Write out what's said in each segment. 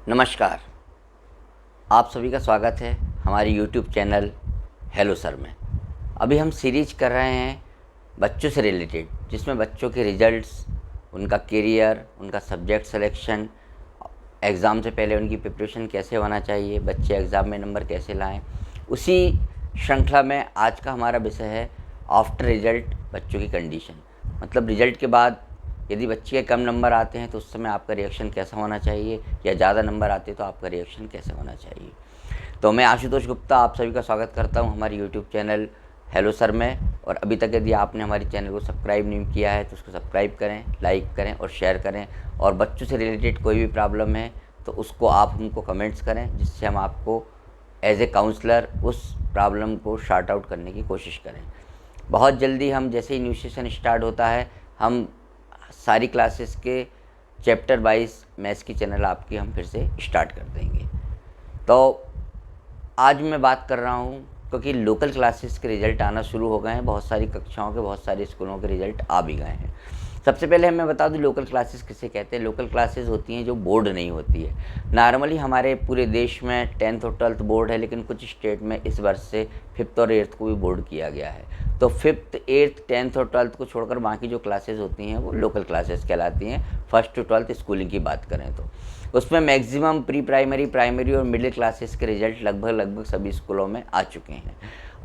नमस्कार। आप सभी का स्वागत है हमारे YouTube चैनल हेलो सर में। अभी हम सीरीज कर रहे हैं बच्चों से रिलेटेड, जिसमें बच्चों के रिजल्ट्स, उनका करियर, उनका सब्जेक्ट सिलेक्शन, एग्ज़ाम से पहले उनकी प्रिपरेशन कैसे होना चाहिए, बच्चे एग्ज़ाम में नंबर कैसे लाएं। उसी श्रृंखला में आज का हमारा विषय है आफ्टर रिजल्ट बच्चों की कंडीशन। मतलब रिजल्ट के बाद यदि बच्चे के कम नंबर आते हैं तो उस समय आपका रिएक्शन कैसा होना चाहिए, या ज़्यादा नंबर आते हैं तो आपका रिएक्शन कैसे होना चाहिए। तो मैं आशुतोष गुप्ता आप सभी का स्वागत करता हूं हमारे यूट्यूब चैनल हेलो सर में। और अभी तक यदि आपने हमारे चैनल को सब्सक्राइब नहीं किया है तो उसको सब्सक्राइब करें, लाइक करें और शेयर करें। और बच्चों से रिलेटेड कोई भी प्रॉब्लम है तो उसको आप हमको कमेंट्स करें, जिससे हम आपको एज ए काउंसलर उस प्रॉब्लम को शार्ट आउट करने की कोशिश करें। बहुत जल्दी हम जैसे ही न्यू सेशन स्टार्ट होता है, हम सारी क्लासेस के चैप्टर वाइज मैथ्स की चैनल आपकी हम फिर से स्टार्ट कर देंगे। तो आज मैं बात कर रहा हूँ क्योंकि लोकल क्लासेस के रिज़ल्ट आना शुरू हो गए हैं। बहुत सारी कक्षाओं के, बहुत सारे स्कूलों के रिज़ल्ट आ भी गए हैं। सबसे पहले मैं बता दूं लोकल क्लासेस किसे कहते हैं। लोकल क्लासेस होती हैं जो बोर्ड नहीं होती है। नॉर्मली हमारे पूरे देश में 10th और 12th बोर्ड है, लेकिन कुछ स्टेट में इस वर्ष से 5th और 8th को भी बोर्ड किया गया है। तो 5th, 8th, 10th और 12th को छोड़कर बाकी जो क्लासेस होती हैं वो लोकल क्लासेस कहलाती हैं। 1st to 12th स्कूलिंग की बात करें तो उसमें मैक्सिमम प्री प्राइमरी, प्राइमरी और मिडिल क्लासेस के रिज़ल्ट लगभग सभी स्कूलों में आ चुके हैं।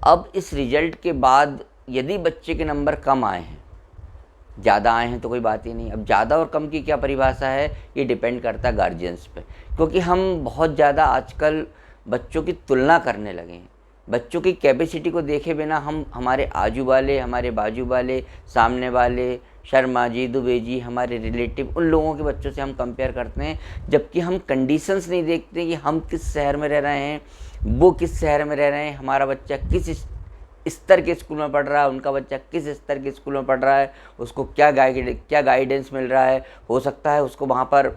अब इस रिज़ल्ट के बाद यदि बच्चे के नंबर कम आए हैं, ज़्यादा आए हैं तो कोई बात ही नहीं। अब ज़्यादा और कम की क्या परिभाषा है, ये डिपेंड करता है गार्जियंस पे, क्योंकि हम बहुत ज़्यादा आजकल बच्चों की तुलना करने लगे हैं। बच्चों की कैपेसिटी को देखे बिना हम हमारे आजू वाले, हमारे बाजू वाले, सामने वाले, शर्मा जी, दुबे जी, हमारे रिलेटिव, उन लोगों के बच्चों से हम कंपेयर करते हैं, जबकि हम कंडीशंस नहीं देखते कि हम किस शहर में रह रहे हैं, वो किस शहर में रह रहे हैं, हमारा बच्चा किस स्तर के स्कूल में पढ़ रहा है, उनका बच्चा किस स्तर के स्कूल में पढ़ रहा है, उसको क्या गाइडेंस मिल रहा है। हो सकता है उसको वहाँ पर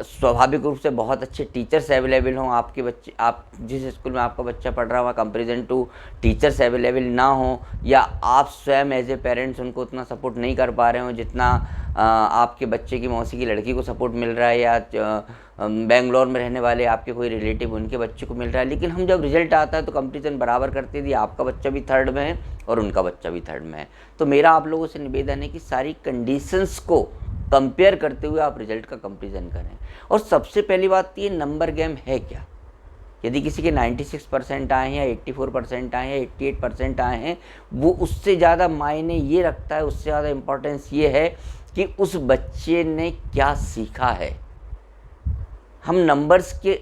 स्वाभाविक रूप से बहुत अच्छे टीचर्स अवेलेबल हों, आपके बच्चे, आप जिस स्कूल में आपका बच्चा पढ़ रहा है वहाँ कंपेरिजन टू टीचर्स अवेलेबल ना हो, या आप स्वयं एज ए पेरेंट्स उनको उतना सपोर्ट नहीं कर पा रहे हो जितना आपके बच्चे की मौसी की लड़की को सपोर्ट मिल रहा है, या बेंगलोर में रहने वाले आपके कोई रिलेटिव उनके बच्चे को मिल रहा है। लेकिन हम जब रिजल्ट आता है तो कंपेरिजन बराबर करते दिए, आपका बच्चा भी 3rd में है और उनका बच्चा भी 3rd में है। तो मेरा आप लोगों से निवेदन है कि सारी कंडीशंस को कंपेयर करते हुए आप रिजल्ट का कंपेरिजन करें। और सबसे पहली बात, ये नंबर गेम है क्या। यदि किसी के 96% आए हैं, या 84% आए हैं, 88% आए हैं, वो उससे ज़्यादा मायने ये रखता है, उससे ज़्यादा इम्पोर्टेंस ये है कि उस बच्चे ने क्या सीखा है। हम नंबर्स के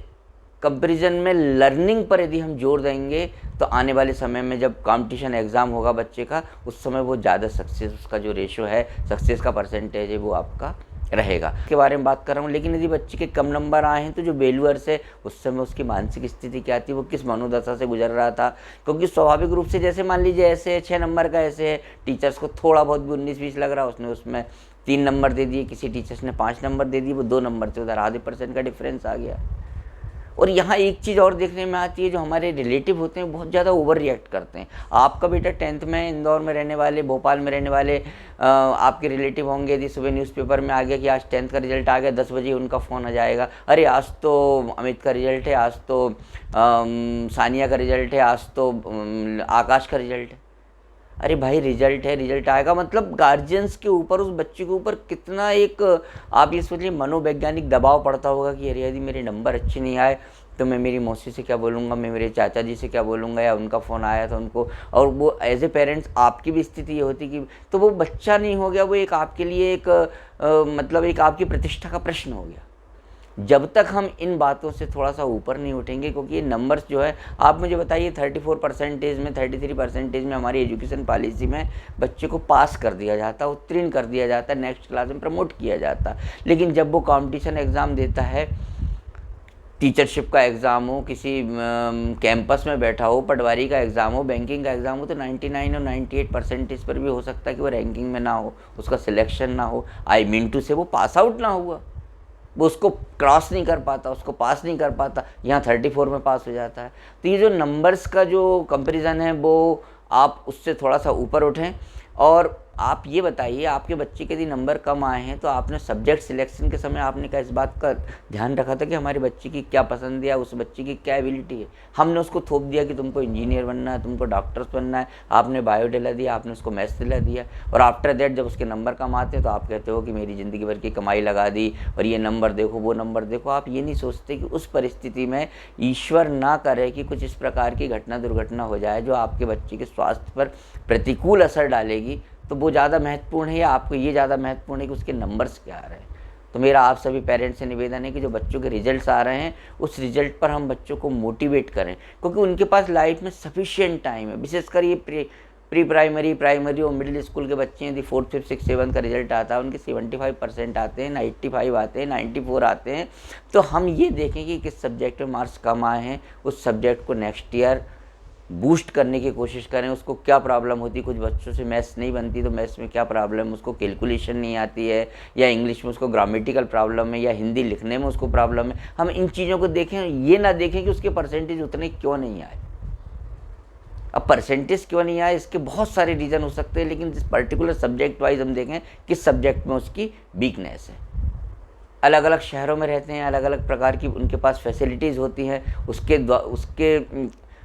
कंपैरिजन में लर्निंग पर यदि हम जोर देंगे तो आने वाले समय में जब कंपटीशन एग्ज़ाम होगा बच्चे का, उस समय वो ज़्यादा सक्सेस, उसका जो रेशो है, सक्सेस का परसेंटेज है, वो आपका रहेगा। के बारे में बात कर रहा हूँ। लेकिन यदि बच्चे के कम नंबर आए हैं तो जो बेलुअर्स है, उस समय उसकी मानसिक स्थिति क्या थी, वो किस मनोदशा से गुजर रहा था। क्योंकि स्वाभाविक रूप से जैसे मान लीजिए ऐसे 6 नंबर का ऐसे है, टीचर्स को थोड़ा बहुत भी 19-20 लग रहा है, उसने उसमें 3 नंबर दे दिए, किसी टीचर्स ने 5 नंबर दे दिए, वो 2 नंबर से उधर आधे % का डिफरेंस आ गया। और यहाँ एक चीज़ और देखने में आती है, जो हमारे रिलेटिव होते हैं बहुत ज़्यादा ओवर रिएक्ट करते हैं। आपका बेटा 10th में इंदौर में रहने वाले, भोपाल में रहने वाले आपके रिलेटिव होंगे, यदि सुबह न्यूज़पेपर में आ गया कि आज 10th का रिजल्ट आ गया, 10 बजे उनका फ़ोन आ जाएगा, अरे आज तो अमित का रिजल्ट है, आज तो सानिया का रिजल्ट है, आज तो आकाश का रिजल्ट है। अरे भाई, रिजल्ट है, रिजल्ट आएगा। मतलब गार्जियंस के ऊपर, उस बच्चे के ऊपर कितना एक, आप ये सोचिए, मनोवैज्ञानिक दबाव पड़ता होगा कि अरे यदि मेरे नंबर अच्छे नहीं आए तो मैं मेरी मौसी से क्या बोलूँगा, मैं मेरे चाचा जी से क्या बोलूँगा, या उनका फ़ोन आया था उनको। और वो एज ए पेरेंट्स आपकी भी स्थिति ये होती कि, तो वो बच्चा नहीं हो गया, वो एक आपके लिए एक मतलब एक आपकी प्रतिष्ठा का प्रश्न हो गया। जब तक हम इन बातों से थोड़ा सा ऊपर नहीं उठेंगे, क्योंकि ये नंबर्स जो है, आप मुझे बताइए 34% में, 33% में हमारी एजुकेशन पॉलिसी में बच्चे को पास कर दिया जाता है, उत्तीर्ण कर दिया जाता है, नेक्स्ट क्लास में प्रमोट किया जाता है। लेकिन जब वो कंपटीशन एग्ज़ाम देता है, टीचरशिप का एग्ज़ाम हो, किसी कैंपस में बैठा हो, पटवारी का एग्ज़ाम हो, बैंकिंग का एग्ज़ाम हो, तो 99 और 98% पर भी हो सकता है कि वो रैंकिंग में ना हो, उसका सिलेक्शन ना हो, आई मीन टू से वो पास आउट ना हुआ, वो उसको क्रॉस नहीं कर पाता, उसको पास नहीं कर पाता, यहाँ 34 में पास हो जाता है। तो ये जो नंबर्स का जो कंपैरिजन है, वो आप उससे थोड़ा सा ऊपर उठें। और आप ये बताइए, आपके बच्चे के यदि नंबर कम आए हैं तो आपने सब्जेक्ट सिलेक्शन के समय आपने क्या इस बात का ध्यान रखा था कि हमारे बच्चे की क्या पसंद है या उस बच्चे की क्या एबिलिटी है? हमने उसको थोप दिया कि तुमको इंजीनियर बनना है, तुमको डॉक्टर्स बनना है, आपने बायो दिला दिया, आपने उसको मैथ्स दिला दिया, और आफ्टर दैट जब उसके नंबर कम आते हैं तो आप कहते हो कि मेरी ज़िंदगी भर की कमाई लगा दी और ये नंबर देखो, वो नंबर देखो। आप ये नहीं सोचते कि उस परिस्थिति में ईश्वर ना करे कि कुछ इस प्रकार की घटना दुर्घटना हो जाए जो आपके बच्चे के स्वास्थ्य पर प्रतिकूल असर डालेगी, तो वो ज़्यादा महत्वपूर्ण है या आपको ये ज़्यादा महत्वपूर्ण है कि उसके नंबर्स क्या आ रहे हैं? तो मेरा आप सभी पेरेंट्स से निवेदन है कि जो बच्चों के रिजल्ट्स आ रहे हैं उस रिजल्ट पर हम बच्चों को मोटिवेट करें, क्योंकि उनके पास लाइफ में सफिशिएंट टाइम है। विशेषकर ये प्री प्राइमरी, प्राइमरी और मिडिल स्कूल के बच्चे यदि 4th, 5th, 6th, 7th का रिजल्ट आता है, उनके 75% आते हैं, 85 आते हैं, 94 आते हैं, तो हम ये देखें कि किस सब्जेक्ट में मार्क्स कम आए हैं, उस सब्जेक्ट को नेक्स्ट ईयर बूस्ट करने की कोशिश करें। उसको क्या प्रॉब्लम होती, कुछ बच्चों से मैथ्स नहीं बनती तो मैथ्स में क्या प्रॉब्लम, उसको कैलकुलेशन नहीं आती है, या इंग्लिश में उसको ग्रामेटिकल प्रॉब्लम है, या हिंदी लिखने में उसको प्रॉब्लम है। हम इन चीज़ों को देखें, ये ना देखें कि उसके परसेंटेज उतने क्यों नहीं आए। अब परसेंटेज क्यों नहीं आए, इसके बहुत सारे रीज़न हो सकते हैं, लेकिन जिस पर्टिकुलर सब्जेक्ट वाइज हम देखें किस सब्जेक्ट में उसकी वीकनेस है। अलग अलग शहरों में रहते हैं, अलग अलग प्रकार की उनके पास फैसिलिटीज़ होती हैं, उसके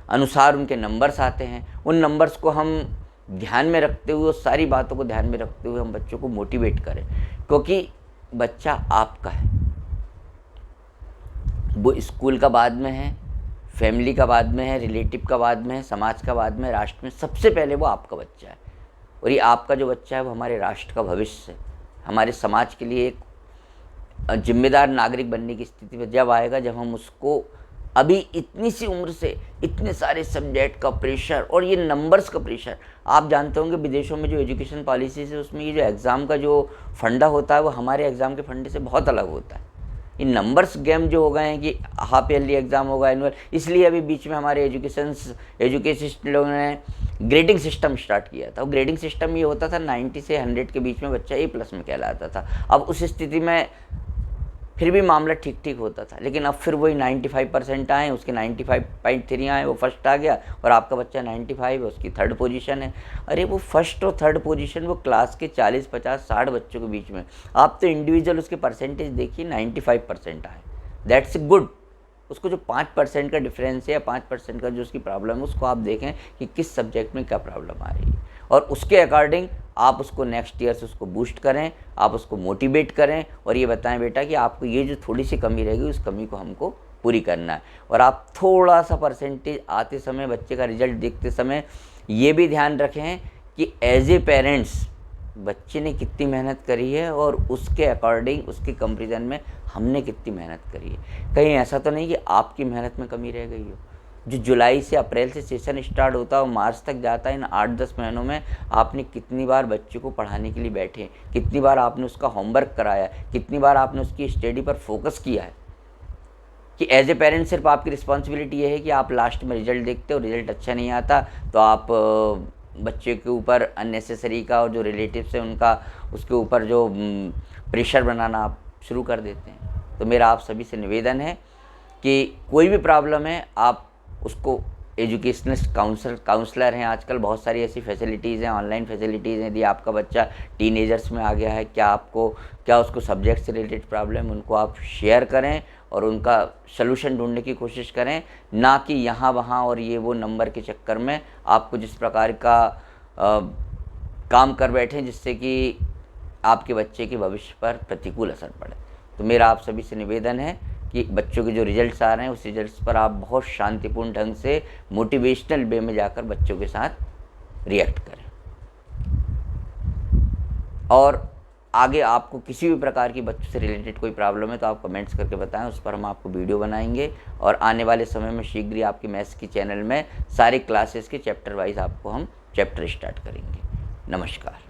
अनुसार उनके नंबर्स आते हैं। उन नंबर्स को हम ध्यान में रखते हुए, उस सारी बातों को ध्यान में रखते हुए हम बच्चों को मोटिवेट करें, क्योंकि बच्चा आपका है। वो स्कूल का बाद में है, फैमिली का बाद में है, रिलेटिव का बाद में है, समाज का बाद में, राष्ट्र में, सबसे पहले वो आपका बच्चा है। और ये आपका जो बच्चा है वो हमारे राष्ट्र का भविष्य है, हमारे समाज के लिए एक जिम्मेदार नागरिक बनने की स्थिति में जब आएगा, जब हम उसको अभी इतनी सी उम्र से इतने सारे सब्जेक्ट का प्रेशर और ये नंबर्स का प्रेशर, आप जानते होंगे विदेशों में जो एजुकेशन पॉलिसीज़ है उसमें ये जो एग्ज़ाम का जो फंडा होता है वो हमारे एग्ज़ाम के फंडे से बहुत अलग होता है। ये नंबर्स गेम जो हो गए हैं कि हाफ ईयरली एग्ज़ाम होगा, एनुअल, इसलिए अभी बीच में हमारे एजुकेशन लोगों ने ग्रेडिंग सिस्टम स्टार्ट किया था। वो ग्रेडिंग सिस्टम ये होता था 90 से 100 के बीच में बच्चा A+ में कहलाता था। अब उस स्थिति में फिर भी मामला ठीक ठीक होता था, लेकिन अब फिर वही 95% आए, उसके 95.3 आए, वो फर्स्ट आ गया, और आपका बच्चा 95 है, उसकी 3rd पोजीशन है। अरे वो फर्स्ट और 3rd पोजीशन वो क्लास के 40, 50, 60 बच्चों के बीच में, आप तो इंडिविजुअल उसके परसेंटेज देखिए 95% आए, दैट्स गुड। उसको जो 5% का डिफरेंस है या 5% का जो उसकी प्रॉब्लम है, उसको आप देखें कि किस सब्जेक्ट में क्या प्रॉब्लम आ रही है, और उसके अकॉर्डिंग आप उसको नेक्स्ट ईयर से उसको बूस्ट करें, आप उसको मोटिवेट करें, और ये बताएं बेटा कि आपको ये जो थोड़ी सी कमी रहेगी उस कमी को हमको पूरी करना है। और आप थोड़ा सा परसेंटेज आते समय, बच्चे का रिजल्ट देखते समय ये भी ध्यान रखें कि एज ए पेरेंट्स बच्चे ने कितनी मेहनत करी है और उसके अकॉर्डिंग उसके कंपैरिजन में हमने कितनी मेहनत करी है। कहीं ऐसा तो नहीं कि आपकी मेहनत में कमी रह गई हो। जो जुलाई से अप्रैल से सेशन स्टार्ट होता है और मार्च तक जाता है, इन 8-10 महीनों में आपने कितनी बार बच्चे को पढ़ाने के लिए बैठे, कितनी बार आपने उसका होमवर्क कराया, कितनी बार आपने उसकी स्टडी पर फोकस किया है। कि एज ए पेरेंट सिर्फ आपकी रिस्पॉन्सिबिलिटी ये है कि आप लास्ट में रिजल्ट देखते हो, रिजल्ट अच्छा नहीं आता तो आप बच्चे के ऊपर अननेसेसरी का, और जो रिलेटिव्स है उनका उसके ऊपर जो प्रेशर बनाना आप शुरू कर देते हैं। तो मेरा आप सभी से निवेदन है कि कोई भी प्रॉब्लम है आप उसको, एजुकेशनिस्ट काउंसलर हैं आजकल, बहुत सारी ऐसी फैसिलिटीज़ हैं, ऑनलाइन फैसिलिटीज़ हैं। यदि आपका बच्चा टीनेजर्स में आ गया है, क्या उसको सब्जेक्ट से रिलेटेड प्रॉब्लम, उनको आप शेयर करें और उनका सलूशन ढूंढने की कोशिश करें, ना कि यहाँ वहाँ और ये वो नंबर के चक्कर में आपको जिस प्रकार का काम कर बैठें जिससे कि आपके बच्चे के भविष्य पर प्रतिकूल असर पड़े। तो मेरा आप सभी से निवेदन है कि बच्चों के जो रिजल्ट्स आ रहे हैं उस रिजल्ट्स पर आप बहुत शांतिपूर्ण ढंग से मोटिवेशनल वे में जाकर बच्चों के साथ रिएक्ट करें। और आगे आपको किसी भी प्रकार की बच्चों से रिलेटेड कोई प्रॉब्लम है तो आप कमेंट्स करके बताएं, उस पर हम आपको वीडियो बनाएंगे। और आने वाले समय में शीघ्र ही आपकी मैथ्स की चैनल में सारी क्लासेस के चैप्टर वाइज आपको हम चैप्टर स्टार्ट करेंगे। नमस्कार।